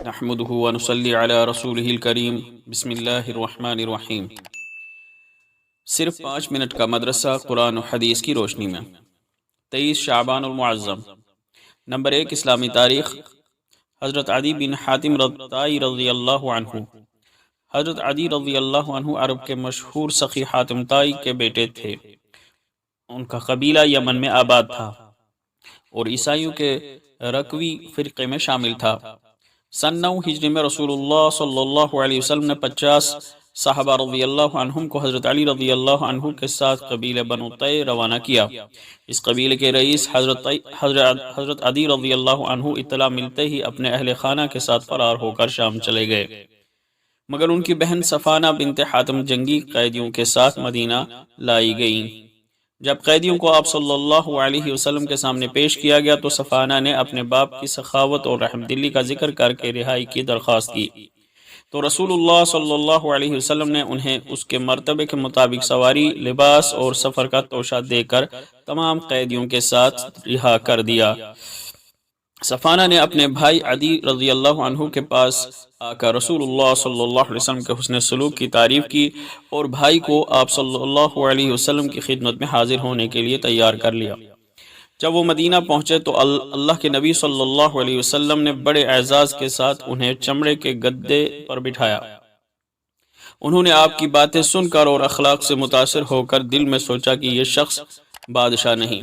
نحمده ونصلي علی رسوله الکریم بسم اللہ الرحمن الرحیم۔ صرف 5 منٹ کا مدرسہ قرآن و حدیث کی روشنی میں 23 شعبان المعظم۔ نمبر 1 اسلامی تاریخ۔ حضرت عدی بن حاتم رضی اللہ عنہ۔ حضرت عدی رضی اللہ عنہ عرب کے مشہور سخی حاتم طائی کے بیٹے تھے۔ ان کا قبیلہ یمن میں آباد تھا اور عیسائیوں کے رکوی فرقے میں شامل تھا۔ سن 9 ہجری میں رسول اللہ صلی اللہ علیہ وسلم نے 50 صحابہ رضی اللہ عنہم کو حضرت علی رضی اللہ عنہ کے ساتھ قبیلہ بنو طی روانہ کیا۔ اس قبیلے کے رئیس حضرت عدی رضی اللہ عنہ اطلاع ملتے ہی اپنے اہل خانہ کے ساتھ فرار ہو کر شام چلے گئے، مگر ان کی بہن صفانہ بنت حاتم جنگی قیدیوں کے ساتھ مدینہ لائی گئیں۔ جب قیدیوں کو آپ صلی اللہ علیہ وسلم کے سامنے پیش کیا گیا تو صفانہ نے اپنے باپ کی سخاوت اور رحم دلی کا ذکر کر کے رہائی کی درخواست کی، تو رسول اللہ صلی اللہ علیہ وسلم نے انہیں اس کے مرتبے کے مطابق سواری، لباس اور سفر کا توشہ دے کر تمام قیدیوں کے ساتھ رہا کر دیا۔ صفانہ نے اپنے بھائی عدی رضی اللہ عنہ کے پاس آ کر رسول اللہ صلی اللہ علیہ وسلم کے حسن سلوک کی تعریف کی اور بھائی کو آپ صلی اللہ علیہ وسلم کی خدمت میں حاضر ہونے کے لیے تیار کر لیا۔ جب وہ مدینہ پہنچے تو اللہ کے نبی صلی اللہ علیہ وسلم نے بڑے اعزاز کے ساتھ انہیں چمڑے کے گدے پر بٹھایا۔ انہوں نے آپ کی باتیں سن کر اور اخلاق سے متاثر ہو کر دل میں سوچا کہ یہ شخص بادشاہ نہیں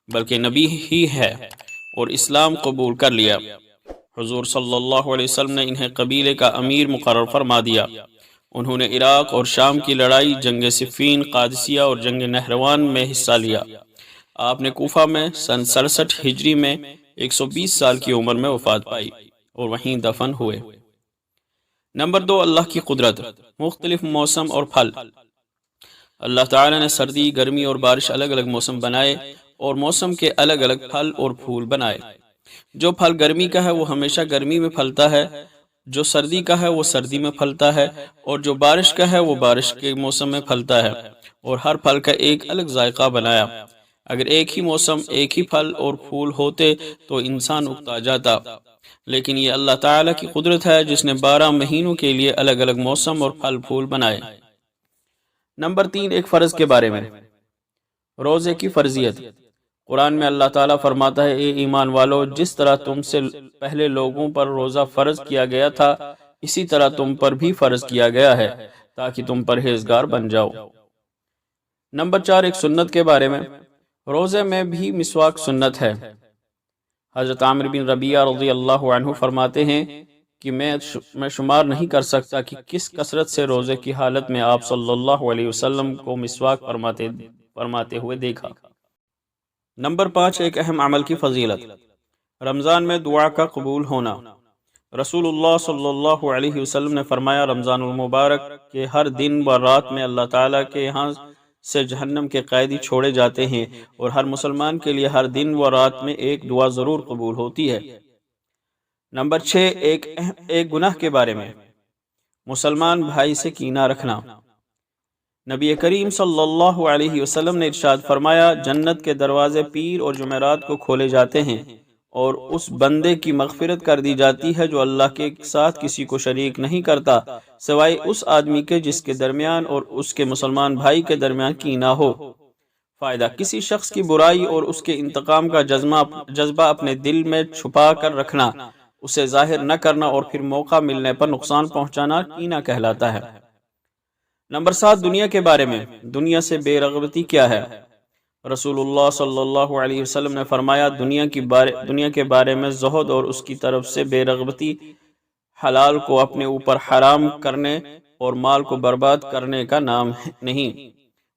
بلکہ نبی ہی ہے، اور اسلام قبول کر لیا۔ حضور صلی اللہ علیہ وسلم نے انہیں قبیلے کا امیر مقرر فرما دیا۔ انہوں نے عراق اور شام کی لڑائی، جنگ صفین، قادسیہ اور جنگ نہروان میں حصہ لیا۔ آپ نے کوفہ میں سن 67 ہجری میں 120 سال کی عمر میں وفات پائی اور وہیں دفن ہوئے۔ نمبر 2 اللہ کی قدرت، مختلف موسم اور پھل۔ اللہ تعالی نے سردی، گرمی اور بارش الگ الگ موسم بنائے اور موسم کے الگ الگ پھل اور پھول بنائے۔ جو پھل گرمی کا ہے وہ ہمیشہ گرمی میں پھلتا ہے، جو سردی کا ہے وہ سردی میں پھلتا ہے، اور جو بارش کا ہے وہ بارش کے موسم میں پھلتا ہے، اور ہر پھل کا ایک الگ ذائقہ بنایا۔ اگر ایک ہی موسم، ایک ہی پھل اور پھول ہوتے تو انسان اکتا جاتا، لیکن یہ اللہ تعالیٰ کی قدرت ہے جس نے 12 مہینوں کے لیے الگ الگ موسم اور پھل پھول بنائے۔ نمبر 3 ایک فرض کے بارے میں، روزے کی فرضیت۔ قرآن میں اللہ تعالیٰ فرماتا ہے، اے ایمان والو، جس طرح تم سے پہلے لوگوں پر روزہ فرض کیا گیا تھا اسی طرح تم پر بھی فرض کیا گیا ہے تاکہ تم پرہیزگار بن جاؤ۔ نمبر 4 ایک سنت کے بارے میں، روزے میں بھی مسواک سنت ہے۔ حضرت عامر بن ربیعہ رضی اللہ عنہ فرماتے ہیں کہ میں شمار نہیں کر سکتا کہ کس کثرت سے روزے کی حالت میں آپ صلی اللہ علیہ وسلم کو مسواک فرماتے ہوئے دیکھا۔ نمبر 5 ایک اہم عمل کی فضیلت، رمضان میں دعا کا قبول ہونا۔ رسول اللہ صلی اللہ علیہ وسلم نے فرمایا، رمضان المبارک کے ہر دن و رات میں اللہ تعالیٰ کے یہاں سے جہنم کے قیدی چھوڑے جاتے ہیں، اور ہر مسلمان کے لیے ہر دن و رات میں ایک دعا ضرور قبول ہوتی ہے۔ نمبر 6 ایک گناہ کے بارے میں، مسلمان بھائی سے کینہ رکھنا۔ نبی کریم صلی اللہ علیہ وسلم نے ارشاد فرمایا، جنت کے دروازے پیر اور جمعرات کو کھولے جاتے ہیں اور اس بندے کی مغفرت کر دی جاتی ہے جو اللہ کے ساتھ کسی کو شریک نہیں کرتا سوائے اس آدمی کے جس کے درمیان اور اس کے مسلمان بھائی کے درمیان کینہ ہو۔ فائدہ، کسی شخص کی برائی اور اس کے انتقام کا جذبہ اپنے دل میں چھپا کر رکھنا، اسے ظاہر نہ کرنا اور پھر موقع ملنے پر نقصان پہنچانا کینہ کہلاتا ہے۔ نمبر 7 دنیا کے بارے میں، دنیا سے بے رغبتی کیا ہے۔ رسول اللہ صلی اللہ علیہ وسلم نے فرمایا، دنیا کے بارے میں زہد اور اس کی طرف سے بے رغبتی حلال کو اپنے اوپر حرام کرنے اور مال کو برباد کرنے کا نام نہیں،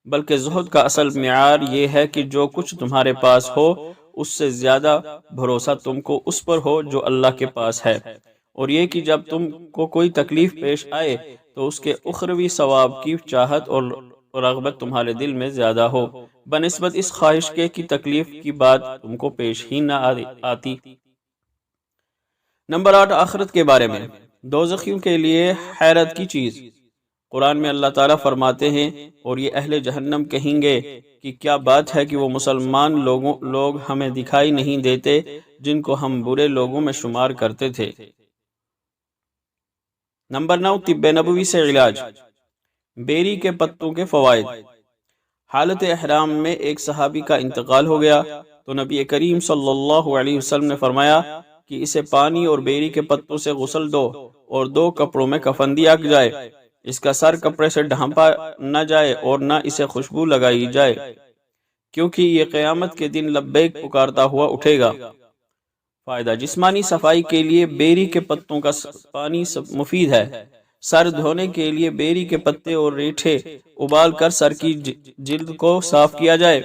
بلکہ زہد کا اصل معیار یہ ہے کہ جو کچھ تمہارے پاس ہو اس سے زیادہ بھروسہ تم کو اس پر ہو جو اللہ کے پاس ہے، اور یہ کہ جب تم کو کوئی تکلیف پیش آئے تو اس کے اخروی ثواب کی چاہت اور رغبت تمہارے دل میں زیادہ ہو بنسبت اس خواہش کے کہ تکلیف کی بات تم کو پیش ہی نہ آتی۔ نمبر 8 آخرت کے بارے میں، دوزخیوں کے لیے حیرت کی چیز۔ قرآن میں اللہ تعالیٰ فرماتے ہیں، اور یہ اہل جہنم کہیں گے کہ کیا بات ہے کہ وہ مسلمان لوگ ہمیں دکھائی نہیں دیتے جن کو ہم برے لوگوں میں شمار کرتے تھے۔ نمبر 9، طب نبوی سے علاج، بیری کے پتوں کے فوائد۔ حالت احرام میں ایک صحابی کا انتقال ہو گیا تو نبی کریم صلی اللہ علیہ وسلم نے فرمایا کہ اسے پانی اور بیری کے پتوں سے غسل دو اور 2 کپڑوں میں کفن دیا جائے، اس کا سر کپڑے سے ڈھانپا نہ جائے اور نہ اسے خوشبو لگائی جائے، کیونکہ یہ قیامت کے دن لبیک پکارتا ہوا اٹھے گا۔ فائدہ، جسمانی صفائی کے لیے بیری کے پتوں کا پانی مفید ہے۔ سر دھونے کے لیے بیری کے پتے اور ریٹھے ابال کر سر کی جلد کو صاف کیا جائے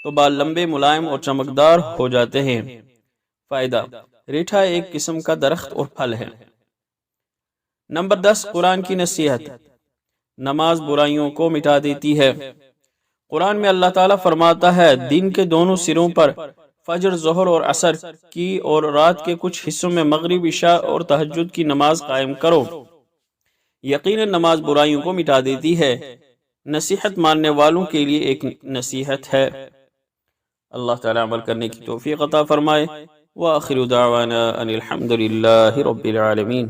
تو بال لمبے، ملائم اور چمکدار ہو جاتے ہیں۔ فائدہ، ریٹھا ایک قسم کا درخت اور پھل ہے۔ نمبر 10، قرآن کی نصیحت، نماز برائیوں کو مٹا دیتی ہے۔ قرآن میں اللہ تعالیٰ فرماتا ہے، دن کے دونوں سروں پر فجر، ظہر اور عصر کی اور رات کے کچھ حصوں میں مغرب، عشاء اور تہجد کی نماز قائم کرو۔ یقیناً نماز برائیوں کو مٹا دیتی ہے، نصیحت ماننے والوں کے لیے ایک نصیحت ہے۔ اللہ تعالیٰ عمل کرنے کی توفیق عطا فرمائے۔ وآخر دعوانا ان الحمد للہ رب العالمین۔